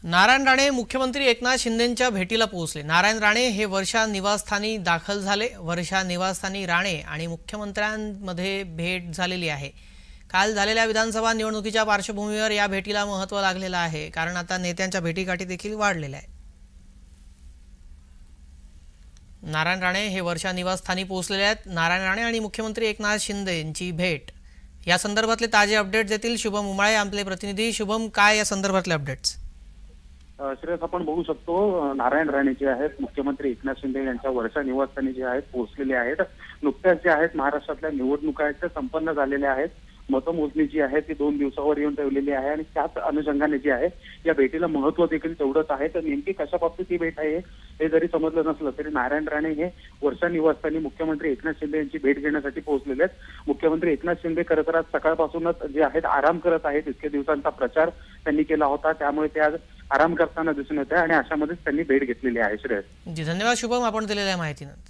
नारायण राणे मुख्यमंत्री एकनाथ शिंदेंच्या भेटीला पोहोचले। नारायण राणे हे वर्षा निवासस्थानी दाखल झाले। वर्षा निवासस्थानी राणे आणि मुख्यमंत्र्यांमध्ये भेट झालेली आहे। काल झालेल्या विधानसभा निवडणुकीच्या पार्श्वभूमीवर या भेटीला महत्त्व लागलेलं आहे, कारण आता नेत्यांच्या भेटीगाठी देखील वाढलेल्या आहेत। नारायण राणे हे वर्षा निवासस्थानी पोहोचलेले आहेत। नारायण राणे आणि मुख्यमंत्री एकनाथ शिंदे यांची भेट, या संदर्भातले ताजे अपडेट्स देतील शुभम उमाळे आपले प्रतिनिधी। शुभम, काय या संदर्भातले अपडेट्स? श्रेयस, आपण बघू शकतो नारायण राणे जे आहेत मुख्यमंत्री एकनाथ शिंदे यांच्या वर्षा निवासस्थानी जे आहेत पोहोचलेले आहेत। नुकत्याच जे आहेत महाराष्ट्रातल्या निवडणुका संपन्न झालेल्या आहेत। मतमोजणी जी आहे ती 2 दिवसावर येऊन ठेवलेली आहे आणि त्याच अनुषंगाने जे आहे या भेटीला महत्त्व देखील तेवढंच आहे। तर नेमकी कशा बाबतीत ही भेट आहे हे जरी समजलं नसलं तरी नारायण राणे हे वर्षा निवासस्थानी मुख्यमंत्री एकनाथ शिंदे यांची भेट घेण्यासाठी पोहोचलेले आहेत। मुख्यमंत्री एकनाथ शिंदे खरं तर आज सकाळपासूनच जे आहेत आराम करत आहेत। इतके दिवसांचा प्रचार त्यांनी केला होता, त्यामुळे ते आज आराम करताना दिसून येत आहे आणि अशामध्येच त्यांनी भेट घेतलेली आहे। श्रेयस जी, धन्यवाद शुभम, आपण दिलेल्या माहितीनंतर।